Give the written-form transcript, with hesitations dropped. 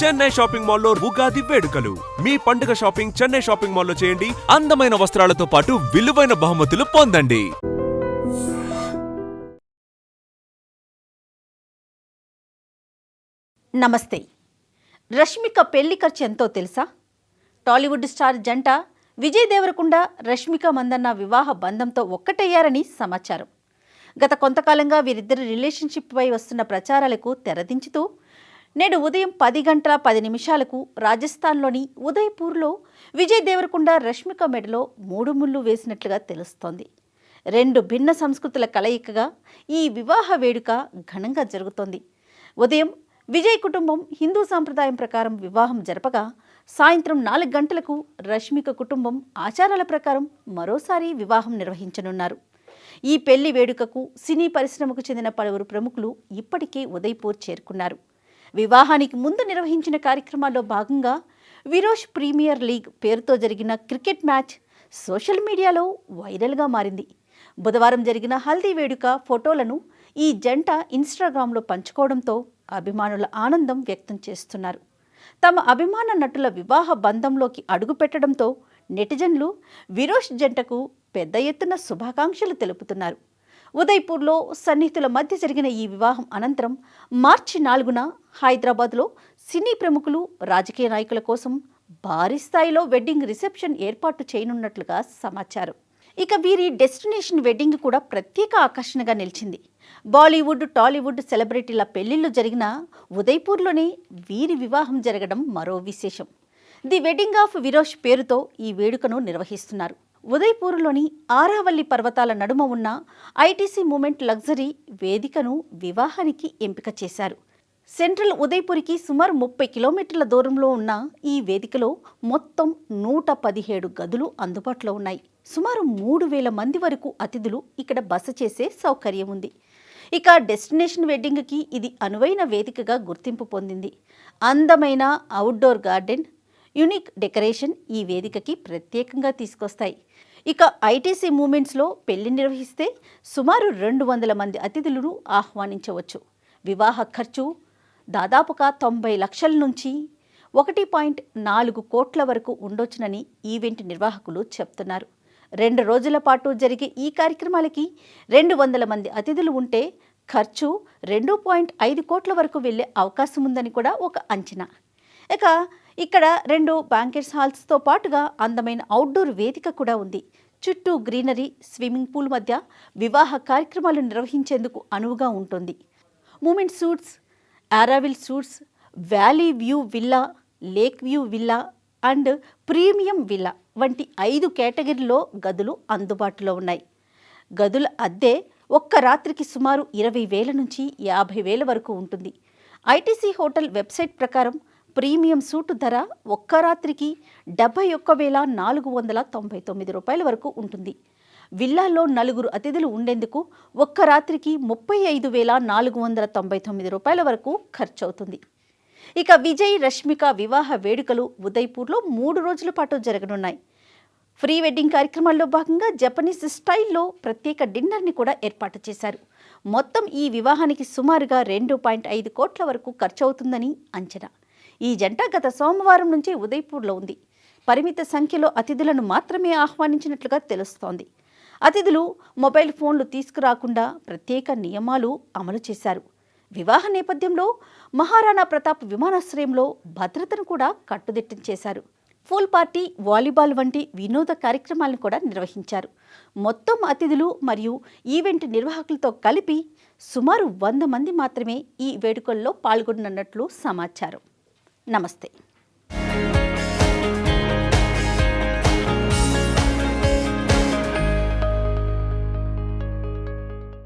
Chennai shopping మాల్లో ఉగాది వేడుకలు. మీ పండుగ షాపింగ్ చెన్నై షాపింగ్ మాల్లో చేయండి. అందమైన వస్త్రాలతో పాటు విలువైన బహుమతులు పొందండి. నమస్తే. రష్మిక పెళ్లి ఖర్చు ఎంతో తెలుసా? టాలీవుడ్ స్టార్ జంట విజయ్ దేవరకొండ, రష్మిక మందన్న వివాహ బంధంతో ఒక్కటయ్యారని సమాచారం. గత కొంతకాలంగా వీరిద్దరి రిలేషన్షిప్పై వస్తున్న ప్రచారాలకు తెరదించుతూ నేడు ఉదయం 10:10 రాజస్థాన్లోని ఉదయ్పూర్లో విజయ్ దేవరకొండ, రష్మిక మెడలో 3 ముళ్ళు వేసినట్లుగా తెలుస్తోంది. 2 భిన్న సంస్కృతుల కలయికగా ఈ వివాహ వేడుక ఘనంగా జరుగుతోంది. ఉదయం విజయ్ కుటుంబం హిందూ సాంప్రదాయం ప్రకారం వివాహం జరపగా, సాయంత్రం 4 గంటలకు రష్మిక కుటుంబం ఆచారాల ప్రకారం మరోసారి వివాహం నిర్వహించనున్నారు. ఈ పెళ్లి వేడుకకు సినీ పరిశ్రమకు చెందిన పలువురు ప్రముఖులు ఇప్పటికే ఉదయ్పూర్ చేరుకున్నారు. వివాహానికి ముందు నిర్వహించిన కార్యక్రమాల్లో భాగంగా విరోష్ ప్రీమియర్ లీగ్ పేరుతో జరిగిన క్రికెట్ మ్యాచ్ సోషల్ మీడియాలో వైరల్గా మారింది. బుధవారం జరిగిన హల్దీ వేడుక ఫోటోలను ఈ జంట ఇన్స్టాగ్రామ్లో పంచుకోవడంతో అభిమానుల ఆనందం వ్యక్తం చేస్తున్నారు. తమ అభిమాన నటుల వివాహ బంధంలోకి అడుగుపెట్టడంతో నెటిజన్లు విరోష్ జంటకు పెద్ద ఎత్తున శుభాకాంక్షలు తెలుపుతున్నారు. ఉదయ్పూర్లో సన్నిహితుల మధ్య జరిగిన ఈ వివాహం అనంతరం మార్చి 4న హైదరాబాద్లో సినీ ప్రముఖులు, రాజకీయ నాయకుల కోసం భారీ స్థాయిలో వెడ్డింగ్ రిసెప్షన్ ఏర్పాటు చేయనున్నట్లుగా సమాచారం. ఇక వీరి డెస్టినేషన్ వెడ్డింగ్ కూడా ప్రత్యేక ఆకర్షణగా నిలిచింది. బాలీవుడ్, టాలీవుడ్ సెలబ్రిటీల పెళ్లిళ్లు జరిగిన ఉదయ్పూర్లోనే వీరి వివాహం జరగడం మరో విశేషం. ది వెడ్డింగ్ ఆఫ్ విరోష్ పేరుతో ఈ వేడుకను నిర్వహిస్తున్నారు. ఉదయ్పూర్లోని ఆరావల్లి పర్వతాల నడుమ ఉన్న ఐటీసీ మూమెంట్ లగ్జరీ వేదికను వివాహానికి ఎంపిక చేశారు. సెంట్రల్ ఉదయ్పూర్కి సుమారు 30 కిలోమీటర్ల దూరంలో ఉన్న ఈ వేదికలో మొత్తం 117 గదులు అందుబాటులో ఉన్నాయి. సుమారు 3000 మంది వరకు అతిథులు ఇక్కడ బస చేసే సౌకర్యం ఉంది. ఇక డెస్టినేషన్ వెడ్డింగ్కి ఇది అనువైన వేదికగా గుర్తింపు పొందింది. అందమైన అవుట్డోర్ గార్డెన్, యూనిక్ డెకరేషన్ ఈ వేదికకి ప్రత్యేకంగా తీసుకొస్తాయి. ఇక ఐటీసీ మూమెంట్స్లో పెళ్లి నిర్వహిస్తే సుమారు 200 మంది అతిథులను ఆహ్వానించవచ్చు. వివాహ ఖర్చు దాదాపుగా 90 లక్షల నుంచి 1.4 కోట్ల వరకు ఉండొచ్చునని ఈవెంట్ నిర్వాహకులు చెప్తున్నారు. 2 రోజుల పాటు జరిగే ఈ కార్యక్రమాలకి 200 మంది అతిథులు ఉంటే ఖర్చు 2.5 కోట్ల వరకు వెళ్లే అవకాశం ఉందని కూడా ఒక అంచనా. ఇక ఇక్కడ 2 బ్యాంకెట్స్ హాల్స్తో పాటుగా అందమైన అవుట్డోర్ వేదిక కూడా ఉంది. చుట్టూ గ్రీనరీ, స్విమ్మింగ్ పూల్ మధ్య వివాహ కార్యక్రమాలు నిర్వహించేందుకు అనువుగా ఉంటుంది. Moment suites, Auroville suites, valley view villa, lake view villa and premium villa వంటి 5 కేటగిరీలో గదులు అందుబాటులో ఉన్నాయి. గదుల అద్దె ఒక్క రాత్రికి సుమారు 20,000 నుంచి 50,000 వరకు ఉంటుంది. ఐటీసీ హోటల్ వెబ్సైట్ ప్రకారం ప్రీమియం సూటు ధర ఒక్క రాత్రికి 71,499 రూపాయల వరకు ఉంటుంది. విల్లాలో 4 అతిథులు ఉండేందుకు ఒక్క రాత్రికి 35,499 రూపాయల వరకు ఖర్చవుతుంది. ఇక విజయ్, రష్మిక వివాహ వేడుకలు ఉదయ్పూర్లో 3 రోజుల పాటు జరగనున్నాయి. ప్రీ వెడ్డింగ్ కార్యక్రమాల్లో భాగంగా జపనీస్ స్టైల్లో ప్రత్యేక డిన్నర్ని కూడా ఏర్పాటు చేశారు. మొత్తం ఈ వివాహానికి సుమారుగా 2.5 కోట్ల వరకు ఖర్చవుతుందని అంచనా. ఈ జంట గత సోమవారం నుంచి ఉదయ్పూర్లో ఉంది. పరిమిత సంఖ్యలో అతిథులను మాత్రమే ఆహ్వానించినట్లుగా తెలుస్తోంది. అతిథులు మొబైల్ ఫోన్లు తీసుకురాకుండా ప్రత్యేక నియమాలు అమలు చేశారు. వివాహ నేపథ్యంలో మహారాణా ప్రతాప్ విమానాశ్రయంలో భద్రతను కూడా కట్టుదిట్టం చేశారు. పూల్ పార్టీ, వాలీబాల్ వంటి వినోద కార్యక్రమాలను కూడా నిర్వహించారు. మొత్తం అతిథులు మరియు ఈవెంట్ నిర్వాహకులతో కలిపి సుమారు 100 మంది మాత్రమే ఈ వేడుకల్లో పాల్గొననున్నట్లు సమాచారం. నమస్తే.